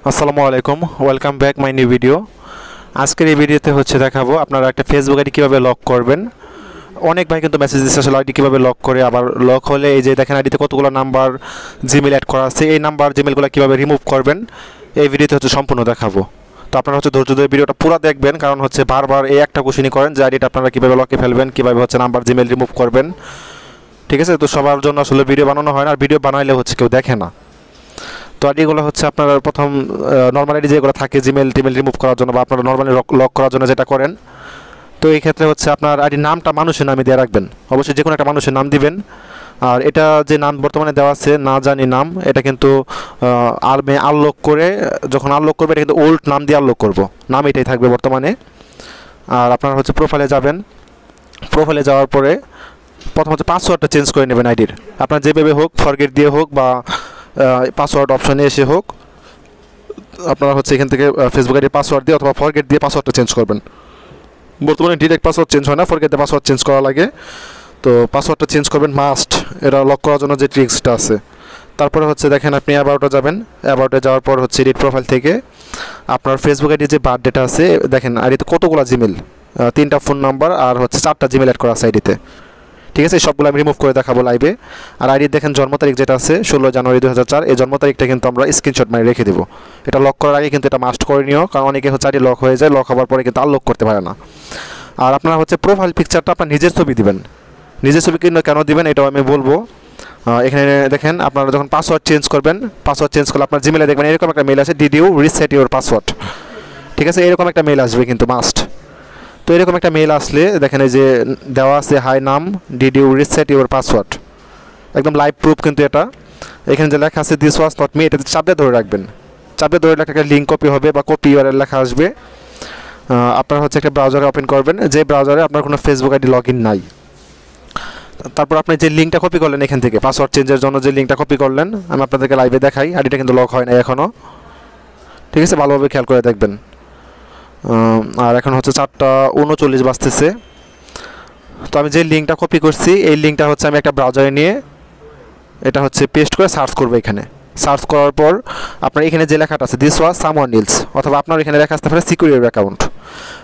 আসসালামু আলাইকুম, welcome back my new video. আজকের এই ভিডিওতে দেখাবো আপনারা একটা ফেসবুক আইডি কীভাবে লক করবেন। অনেক ভাই কিন্তু মেসেজ দিচ্ছে আসলে আইডি কীভাবে লক করে, আবার লক হলে এই যে দেখেন আইডিতে কতগুলো নাম্বার জিমেল অ্যাড করা আছে, এই নাম্বার জিমেলগুলো কীভাবে রিমুভ করবেন এই ভিডিওতে সম্পূর্ণ দেখাবো। তো আপনারা ধৈর্য ধরে ভিডিওটা পুরো দেখবেন, কারণ বারবার এই একটা কোশ্চেনই করেন যে আইডিটা আপনারা কীভাবে লকে ফেলবেন, কীভাবে নাম্বার জিমেল রিমুভ করবেন। ঠিক আছে, তো সবার জন্য আসলে ভিডিও বানানো হয় না, আর ভিডিও বানাইলে কেউ দেখে না। তো আইডিগুলো আপনার প্রথম নর্মাল আইডি যেগুলো থাকে জিমেল টিমেল রিমুভ করার জন্য বা আপনারা নর্মালি লক করার জন্য যেটা করেন, তো এই ক্ষেত্রে আপনার আইডির নামটা মানুষের নামে দিয়ে রাখবেন। অবশ্যই যে কোনো একটা মানুষের নাম দিবেন। আর এটা যে নাম বর্তমানে দেওয়া আছে না জানি নাম, এটা কিন্তু আনলক করে যখন আনলক করবে এটা কিন্তু ওল্ড নাম দিয়ে আনলক করবো, নাম এটাই থাকবে বর্তমানে। আর আপনারা প্রোফাইলে যাবেন, প্রোফাইলে যাওয়ার পরে প্রথম পাসওয়ার্ডটা চেঞ্জ করে নেবেন আইডির। আপনার যেভাবে হোক, ফরগেট দিয়ে হোক বা পাসওয়ার্ড অপশানে এসে হোক, আপনারা এখান থেকে ফেসবুক আইডির পাসওয়ার্ড দিয়ে অথবা ফরগেট দিয়ে পাসওয়ার্ডটা চেঞ্জ করবেন। বর্তমানে ডিরেক্ট পাসওয়ার্ড চেঞ্জ হয় না, ফরগেট দিয়ে পাসওয়ার্ড চেঞ্জ করা লাগে। তো পাসওয়ার্ডটা চেঞ্জ করবেন মাস্ট, এটা লক করার জন্য যে ট্রিক্সটা আছে। তারপরে দেখেন আপনি অ্যাবাউটে যাবেন, অ্যাবাউটে যাওয়ার পর এডিট প্রোফাইল থেকে আপনার ফেসবুক আইডির যে বার্থডেটা আছে, দেখেন আইডিতে কতগুলো জিমেল, 3টা ফোন নাম্বার আর 4টা জিমেল অ্যাড করা আছে আইডিতে। ঠিক আছে, সবগুলো আমি রিমুভ করে দেখাবো লাইভে। আর আইডি দেখেন জন্ম তারিখ যেটা আছে 16 জানুয়ারি 2004, এই জন্ম তারিখটা কিন্তু আমরা স্ক্রিনশট মানে রেখে দেবো। এটা লক করার আগে কিন্তু এটা মাস্ট করে নিও, কারণ অনেকে আইডি লক হয়ে যায়, লক হওয়ার পরে কিন্তু আর লক করতে পারে না। আর আপনারা প্রোফাইল পিকচারটা আপনার নিজের ছবি দিবেন। নিজের ছবি কিন্তু কেন দিবেন এটাও আমি বলবো। এখানে দেখেন আপনারা যখন পাসওয়ার্ড চেঞ্জ করবেন, পাসওয়ার্ড চেঞ্জ করলে আপনার জিমেলে দেখবেন এরকম একটা মেল আছে, did you reset your password. ঠিক আছে, এরকম একটা মেল আসবে কিন্তু মাস্ট। তো এরকম একটা মেল আসলে দেখেন এই যে দেওয়া আছে হাই নাম, did you reset your password, একদম লাইভ প্রুফ কিন্তু এটা। এখানে যে লেখা আছে দিস ওয়াজ নট মি, এটাতে চাপ দিয়ে ধরে রাখবেন। চাপ দিয়ে ধরে রাখলে একটা লিঙ্ক কপি হবে বা কপি ইউআরএল লেখা আসবে। আপনার একটা ব্রাউজারে ওপেন করবেন, যে ব্রাউজারে আপনার কোনো ফেসবুক আইডি লগ ইন নাই। তারপর আপনি যে লিঙ্কটা কপি করলেন এখান থেকে পাসওয়ার্ড চেঞ্জের জন্য যে লিঙ্কটা কপি করলেন, আমি আপনাদেরকে লাইভে দেখাই। আইডিটা কিন্তু লক হয় না এখনও। ঠিক আছে, ভালোভাবে খেয়াল করে দেখবেন। আর এখন 4:39 বাজতেছে। তো আমি যে লিঙ্কটা কপি করছি এই লিঙ্কটা আমি একটা ব্রাউজারে নিয়ে এটা পেস্ট করে সার্চ করবো। এখানে সার্চ করার পর আপনার এখানে যে লেখাটা আছে দিস ওয়াজ সামওয়ান এলস, অথবা আপনার এখানে লেখা আসতে পারে সিকিউর ইউর অ্যাকাউন্ট,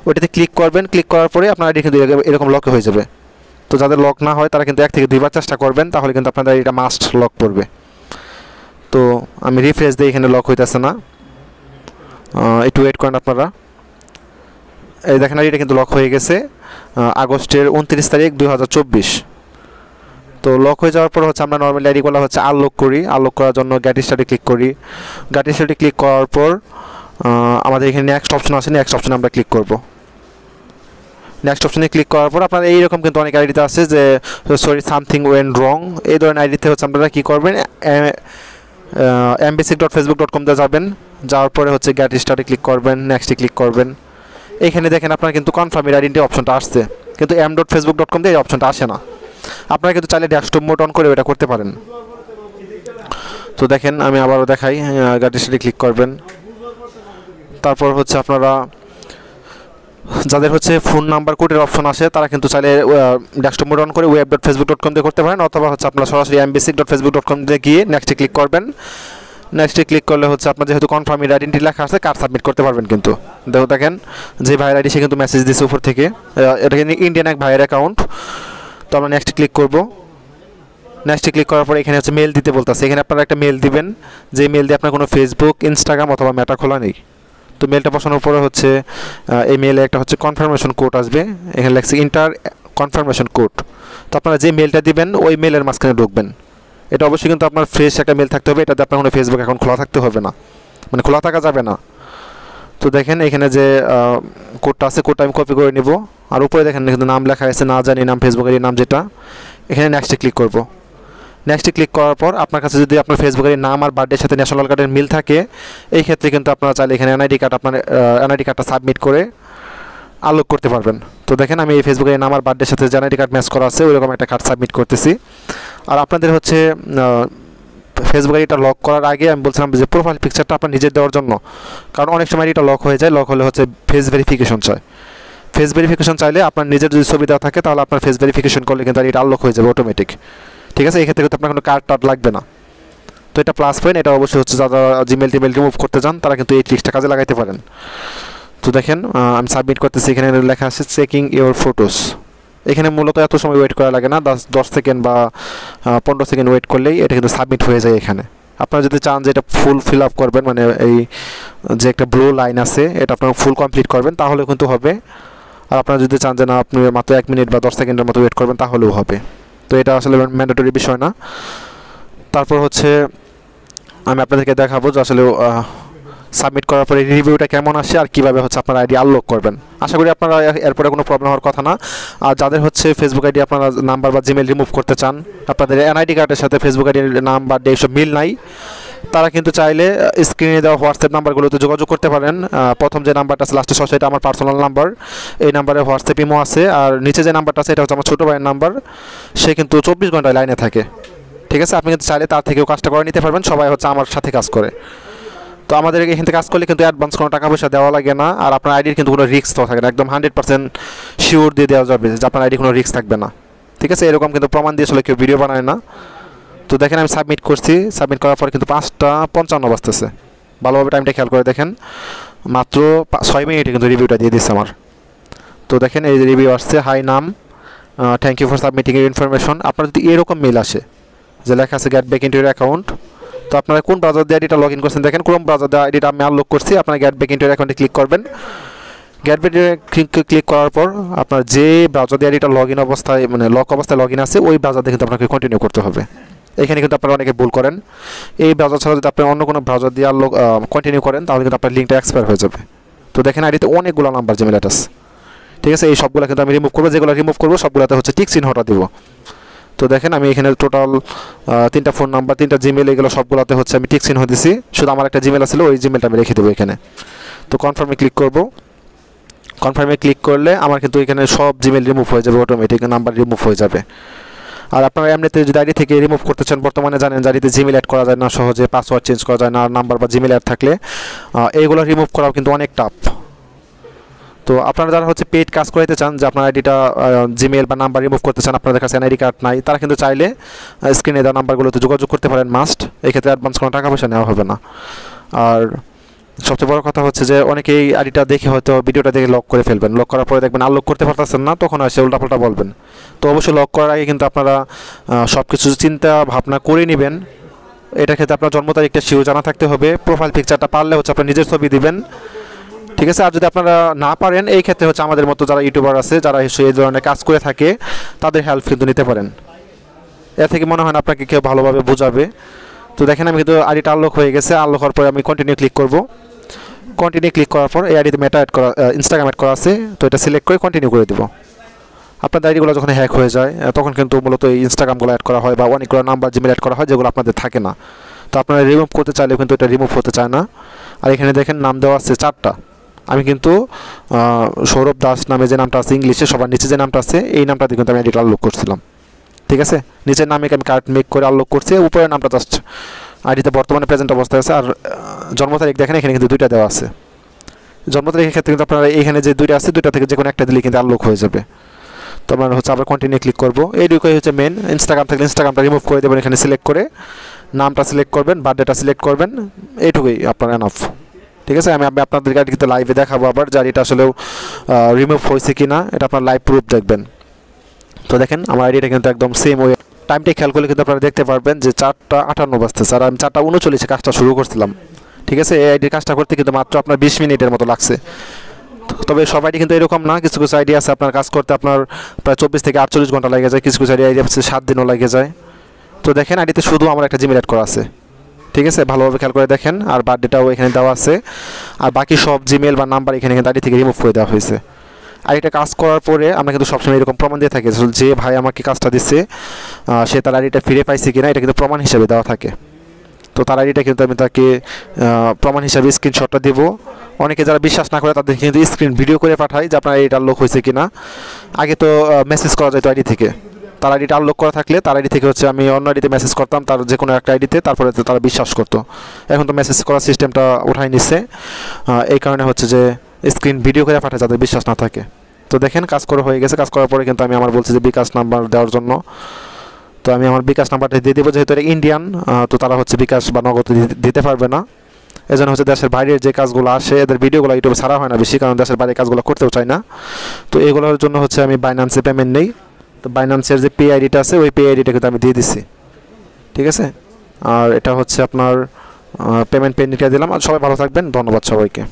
ওইটাতে ক্লিক করবেন। ক্লিক করার পরে আপনার আইডি কিন্তু এরকম লক হয়ে যাবে। তো যাদের লক না হয় তারা কিন্তু 1 থেকে 2বার চেষ্টা করবেন, তাহলে কিন্তু আপনাদের এটা মাস্ট লক করবে। তো আমি রিফ্রেশ দিই, এখানে লক হইতেছে না, একটু ওয়েট করেন আপনারা। এই দেখেন আইডিটা কিন্তু লক হয়ে গেছে আগস্টের 29 তারিখ 2024। তো লক হয়ে যাওয়ার পর আমরা নর্মালি আইডিগুলো আনলক করি। আনলক করার জন্য গেট স্টার্টে ক্লিক করি। গেট স্টার্টে ক্লিক করার পর আমাদের এখানে নেক্সট অপশন আছে, নেক্সট অপশনে আমরা ক্লিক করব। নেক্সট অপশনে ক্লিক করার পর আপনার এইরকম কিন্তু অনেক আইডিতে আছে যে সরি সামথিং ওয়েন্ট রং, এই ধরনের আইডিতে আপনারা কী করবেন, ambasic.facebook.com তে যাবেন। যাওয়ার পরে গেট স্টার্টে ক্লিক করবেন, নেক্সটে ক্লিক করবেন। এখানে দেখেন আপনার কিন্তু কনফার্ম এর আইডেন্টি অপশনটা আসছে, কিন্তু m.facebook.com দিয়ে এই অপশনটা আসে না। আপনারা কিন্তু চাইলে ডেস্কটপ মোড অন করে এটা করতে পারেন। তো দেখেন আমি আবারও দেখাই, গেট স্টার্টে ক্লিক করবেন। তারপর আপনারা যাদের ফোন নাম্বার কোডের অপশন আসে তারা কিন্তু চাইলে ডেস্কটপ মোড অন করে web.facebook.com দিয়ে করতে পারেন, অথবা আপনারা সরাসরি ambasic.facebook.com দিয়ে গিয়ে নেক্সটে ক্লিক করবেন। নেক্সটে ক্লিক করলে আপনার যেহেতু কনফার্ম এর আইডেন্টি লেখা আছে, কার্ড সাবমিট করতে পারবেন। কিন্তু দেখেন যে ভাইয়ের আইডি সে কিন্তু মেসেজ দিয়েছে উপর থেকে, এটা কিন্তু ইন্ডিয়ান এক ভাইয়ের অ্যাকাউন্ট। তো আমরা নেক্সটে ক্লিক করব। নেক্সটে ক্লিক করার পর এখানে মেল দিতে বলতেছে, এখানে আপনারা একটা মেল দিবেন, যে মেল দিয়ে আপনার কোনো ফেসবুক, ইনস্টাগ্রাম অথবা মেটা খোলা নেই। তো মেলটা বসানোর পরে এই মেলে একটা কনফার্মেশন কোড আসবে, এখানে লেখছে ইন্টার কনফার্মেশন কোড। তো আপনারা যে মেলটা দিবেন ওই মেলের মাঝখানে ঢুকবেন। এটা অবশ্যই কিন্তু আপনার ফ্রেশ একটা মেল থাকতে হবে, এটাতে আপনার কোনো ফেসবুক অ্যাকাউন্ট খোলা থাকতে হবে না, মানে খোলা থাকা যাবে না। তো দেখেন এখানে যে কোডটা আছে, কোডটা আমি কপি করে নেব। আর উপরে দেখেন কিন্তু নাম লেখা আছে না জানি নাম, ফেসবুকের নাম যেটা, এখানে নেক্সটে ক্লিক করব। নেক্সটে ক্লিক করার পর আপনার কাছে যদি আপনার ফেসবুকের নাম আর বার্থডের সাথে ন্যাশনাল কার্ডের মিল থাকে, এই ক্ষেত্রে কিন্তু আপনারা চাইলে এখানে এনআইডি কার্ড আপনার এনআইডি কার্ডটা সাবমিট করে আনলক করতে পারবেন। তো দেখেন আমি এই ফেসবুকের নাম আর বার্থডের সাথে যে এনআইডি কার্ড ম্যাচ করা আছে ওইরকম একটা কার্ড সাবমিট করতেছি। আর আপনাদের ফেসবুক আইডিটা লক করার আগে আমি বলছিলাম যে প্রোফাইল পিকচারটা আপনার নিজের দেওয়ার জন্য, কারণ অনেক সময় এটা লক হয়ে যায়। লক হলে ফেস ভেরিফিকেশন চায়। ফেস ভেরিফিকেশন চাইলে আপনার নিজের যদি ছবি দেওয়া থাকে তাহলে আপনার ফেস ভেরিফিকেশন করলে কিন্তু এটা আনলক হয়ে যাবে অটোমেটিক। ঠিক আছে, এই ক্ষেত্রে কিন্তু আপনার কোনো কার্ড টার্ড লাগবে না। তো তো এটা প্লাস পয়েন্ট, এটা অবশ্যই হচ্ছে যারা জিমেল টিমেল রিমুভ করতে চান তারা কিন্তু এই ট্রিক্সটা কাজে লাগাইতে পারেন। তো দেখেন আমি সাবমিট করতেছি, এখানে লেখা আছে চেকিং ইওর ফটোস। এখানে মূলত এত সময় ওয়েট করা লাগে না, 10 সেকেন্ড বা 15 সেকেন্ড ওয়েট করলেই এটা কিন্তু সাবমিট হয়ে যায়। এখানে আপনারা যদি চান যে এটা ফুল ফিল আপ করবেন, মানে এই যে একটা ব্লু লাইন আছে এটা আপনারা ফুল কমপ্লিট করবেন তাহলে কিন্তু হবে। আর আপনারা যদি চান যে না আপনি মাত্র 1 মিনিট বা 10 সেকেন্ডের মতো ওয়েট করবেন তাহলেও হবে। তো এটা আসলে ম্যান্ডেটরি বিষয় না। তারপর হচ্ছে আমি আপনাদেরকে দেখাবো যে আসলে সাবমিট করার পরে রিভিউটা কেমন আসে আর কীভাবে হচ্ছে আপনারা আইডি আনলক করবেন। আশা করি আপনারা এরপরে কোনো প্রবলেম হওয়ার কথা না। আর যাদের হচ্ছে ফেসবুক আইডি আপনারা নাম্বার বা জিমেল রিমুভ করতে চান, আপনাদের এনআইডি কার্ডের সাথে ফেসবুক আইডির নাম্বার এইসব মিল নাই, তারা কিন্তু চাইলে স্ক্রিনে দেওয়া হোয়াটসঅ্যাপ নাম্বারগুলোতে যোগাযোগ করতে পারেন। প্রথম যে নাম্বারটা আছে লাস্টে 6 এটা আমার পার্সোনাল নাম্বার, এই নাম্বারে হোয়াটসঅ্যাপ ইমো আছে। আর নিচে যে নাম্বারটা আছে এটা হচ্ছে আমার ছোটো ভাইয়ের নাম্বার, সে কিন্তু 24 ঘন্টায় লাইনে থাকে। ঠিক আছে, আপনি কিন্তু চাইলে তার থেকেও কাজটা করে নিতে পারবেন। সবাই হচ্ছে আমার সাথে কাজ করে। তো আমাদের এখান থেকে কাজ করলে কিন্তু অ্যাডভান্স কোনো টাকা পয়সা দেওয়া লাগে না। আর আপনার আইডির কিন্তু কোনো রিস্ক তো থাকে না, একদম 100% শিওর দিয়ে দেওয়া যাবে যে আপনার আইডি কোনো রিস্ক থাকবে না। ঠিক আছে, এরকম কিন্তু প্রমাণ দিয়ে আসলে কেউ ভিডিও বানায় না। তো দেখেন আমি সাবমিট করছি, সাবমিট করার পর কিন্তু 5:55 বাজতেছে। ভালোভাবে টাইমটা খেয়াল করে দেখেন, মাত্র 6 মিনিটে কিন্তু রিভিউটা দিয়ে দিচ্ছে আমার। তো দেখেন এই রিভিউ আসছে, হাই নাম, thank you for submitting your information. আপনার যদি এরকম মেল আসে যে লেখা আছে get back into your account, তো আপনারা কোন ব্রাউজার দিয়ে আইডিটা লগ ইন করছেন, দেখেন ক্রোম ব্রাউজার দিয়ে আইডিটা আমি আনলক করছি। আপনারা গেট ব্যাক ইনটু ইউর অ্যাকাউন্টে ক্লিক করবেন। গেট ব্যাক ক্লিক করার পর আপনার যে ব্রাউজার দিয়ে আইডিটা লগ ইন অবস্থায় মানে লক অবস্থায় লগ ইন আছে ওই ব্রাউজার দিয়ে কিন্তু আপনাকে কন্টিনিউ করতে হবে। এখানে কিন্তু আপনারা অনেকে ভুল করেন, এই ব্রাউজার ছাড়া যদি আপনি অন্য কোনো ব্রাউজার দিয়ে আনলক কন্টিনিউ করেন তাহলে কিন্তু আপনার লিঙ্কটা এক্সপায়ার হয়ে যাবে। তো দেখেন আইডিতে অনেকগুলো নাম্বার জিমেল আছে। ঠিক আছে, এই সবগুলো কিন্তু আমি রিমুভ করবো, যেগুলো রিমুভ করবো সবগুলোতে হচ্ছে টিক চিহ্নটা দিব। তো দেখেন আমি এখানে টোটাল 3টা ফোন নাম্বার 3টা জিমেল এগুলো সবগুলোতে হচ্ছে আমি টিক চিহ্ন দিছি। শুধু আমার একটা জিমেল আছিল, ওই জিমেলটা আমি রেখে দেবো এখানে। তো কনফার্মে ক্লিক করব। কনফার্মে ক্লিক করলে আমার কিন্তু এখানে সব জিমেল রিমুভ হয়ে যাবে, অটোমেটিক নাম্বার রিমুভ হয়ে যাবে। আর আপনারা এমনিতে যদি আইডি থেকে রিমুভ করতে চান, বর্তমানে জানেন যে আইডিতে জিমেল অ্যাড করা যায় না, সহজে পাসওয়ার্ড চেঞ্জ করা যায় না, আর নাম্বার বা জিমেল অ্যাড থাকলে এইগুলো রিমুভ করাও কিন্তু অনেক টাফ। তো আপনারা যারা হচ্ছে পেইড কাজ করাইতে চান যে আপনার আইডিটা জিমেল বা নাম্বার রিমুভ করতে চান, আপনাদের কাছে এনআইডি কার্ড নাই, তারা কিন্তু চাইলে স্ক্রিনে দেওয়া নাম্বারগুলোতে যোগাযোগ করতে পারেন মাস্ট। এক্ষেত্রে অ্যাডভান্স কোনো টাকা পয়সা নেওয়া হবে না। আর সবচেয়ে বড় কথা হচ্ছে যে অনেকেই আইডিটা দেখে হয়তো ভিডিওটা দেখে লক করে ফেলবেন, লক করার পরে দেখবেন আনলক করতে পারতেছেন না, তখন এসে উল্টাপাল্টা বলবেন। তো অবশ্যই লক করার আগে কিন্তু আপনারা সব কিছু চিন্তা ভাবনা করে নেবেন। এটার ক্ষেত্রে আপনার জন্ম তারিখটা শিওর জানা থাকতে হবে, প্রোফাইল পিকচারটা পারলে হচ্ছে আপনার নিজের ছবি দিবেন। ঠিক আছে, আর যদি আপনারা না পারেন এই ক্ষেত্রে হচ্ছে আমাদের মতো যারা ইউটিউবার আছে যারা এই ধরনের কাজ করে থাকে তাদের হেল্প কিন্তু নিতে পারেন। এর থেকে মনে হয় না আপনাকে কেউ ভালোভাবে বোঝাবে। তো দেখেন আমি কিন্তু আইডিটা আনলক হয়ে গেছে। আনলক হওয়ার পরে আমি কন্টিনিউ ক্লিক করব। কন্টিনিউ ক্লিক করার পর এই আইডিতে মেটা অ্যাড করা ইনস্টাগ্রাম অ্যাড করা আছে, তো এটা সিলেক্ট করে কন্টিনিউ করে দেবো। আপনাদের আইডিগুলো যখন হ্যাক হয়ে যায় তখন কিন্তু মূলত এই ইনস্টাগ্রামগুলো অ্যাড করা হয় বা অনেকগুলো নাম্বার জিমেল অ্যাড করা হয় যেগুলো আপনাদের থাকে না। তো আপনারা রিমুভ করতে চাইলেও কিন্তু এটা রিমুভ হতে চায় না। আর এখানে দেখেন নাম দেওয়া আছে 4টা। আমি কিন্তু সৌরভ দাস নামে যে নামটা আছে ইংলিশে সবার নিচে যে নামটা আছে এই নামটা দিয়ে কিন্তু আমি আইডিটা আনলক করছিলাম। ঠিক আছে, নিচের নামে আমি কার্ড মেক করে আনলক করছি, উপরের নামটা জাস্ট আইডিতে বর্তমানে প্রেজেন্ট অবস্থায় আছে। আর জন্ম তারিখ দেখেন এখানে কিন্তু 2টা দেওয়া আছে। জন্ম তারিখের ক্ষেত্রে কিন্তু আপনারা এখানে যে 2টা আছে 2টা থেকে যে কোনো একটা দিলে কিন্তু আনলক হয়ে যাবে। তো আমরা হচ্ছে আবার কন্টিনিউ ক্লিক করবো। এইটুকুই হচ্ছে মেন। ইনস্টাগ্রাম থাকলে ইনস্টাগ্রামটা রিমুভ করে দেবেন, এখানে সিলেক্ট করে নামটা সিলেক্ট করবেন, বার্থডেটা সিলেক্ট করবেন, এইটুকুই আপনার এনাফ। ঠিক আছে, আমি আপনাদের আইডি কিন্তু লাইভে দেখাবো আবার যে এটা আসলেও রিমুভ হয়েছে কি না, এটা আপনার লাইভ প্রুফ দেখবেন। তো দেখেন আমার আইডিটা কিন্তু একদম সেম ওয়ে। টাইমটা খেয়াল করলে কিন্তু আপনারা দেখতে পারবেন যে 4:58 বাজতেছে আর আমি 4:39 কাজটা শুরু করছিলাম। ঠিক আছে, এই আইডির কাজটা করতে কিন্তু মাত্র আপনার 20 মিনিটের মতো লাগছে। তবে সব আইডি কিন্তু এরকম না, কিছু কিছু আইডি আছে আপনার কাজ করতে আপনার প্রায় 24 থেকে 48 ঘন্টা লেগে যায়, কিছু কিছু আইডি আছে 7 দিনও লেগে যায়। তো দেখেন আইডিতে শুধু আমার একটা জিমেল অ্যাড করা আছে। ঠিক আছে, ভালোভাবে খেয়াল করে দেখেন। আর বার্থডেটাও এখানে দেওয়া আছে, আর বাকি সব জিমেল বা নাম্বার এখানে কিন্তু আইডি থেকে রিমুভ করে দেওয়া হয়েছে। আর এটা কাজ করার পরে আমরা কিন্তু সবসময় এরকম প্রমাণ দিয়ে থাকি যে ভাই আমাকে কাজটা দিচ্ছে সে তার আইডিটা ফিরে পাইছে কিনা, এটা কিন্তু প্রমাণ হিসেবে দেওয়া থাকে। তো তার আইডিটা কিন্তু আমি তাকে প্রমাণ হিসাবে স্ক্রিনশটটা দেবো। অনেকে যারা বিশ্বাস না করে তাদের কিন্তু স্ক্রিন ভিডিও করে পাঠাই যে আপনার আইডিটা আনলক হয়েছে কিনা। আগে তো মেসেজ করা যেত আইডি থেকে, তার আইডিটা আনলক করা থাকলে তার আইডি থেকে হচ্ছে আমি অন্য আইডিতে মেসেজ করতাম তার যে কোনো একটা আইডিতে, তারপরে তারা বিশ্বাস করতো। এখন তো মেসেজ করার সিস্টেমটা উঠাই নিচ্ছে, এই কারণে হচ্ছে যে স্ক্রিন ভিডিও করে পাঠায় যাদের বিশ্বাস না থাকে। তো দেখেন কাজ করা হয়ে গেছে। কাজ করার পরে কিন্তু আমি আমার বলছি যে বিকাশ নাম্বার দেওয়ার জন্য। তো তো আমি আমার বিকাশ নাম্বারটা দিয়ে দেবো, যেহেতু এটা ইন্ডিয়ান, তো তারা হচ্ছে বিকাশ বা নগদ দিতে পারবে না। এজন্য হচ্ছে দেশের বাইরের যে কাজগুলো আসে এদের ভিডিওগুলো ইউটিউবে ছাড়া হয় না বেশি, কারণ দেশের বাইরে কাজগুলো করতেও চায় না। তো এগুলোর জন্য হচ্ছে আমি বাইন্যান্সে পেমেন্ট নেই। তো বাইন্যান্সের যে পে আইডিটা আছে ওই পে আইডিটা কিন্তু আমি দিয়ে দিচ্ছি, ঠিক আছে। আর এটা হচ্ছে আপনার পেমেন্ট পেন্ডিংটা দিলাম। আর সবাই ভালো থাকবেন, ধন্যবাদ সবাইকে।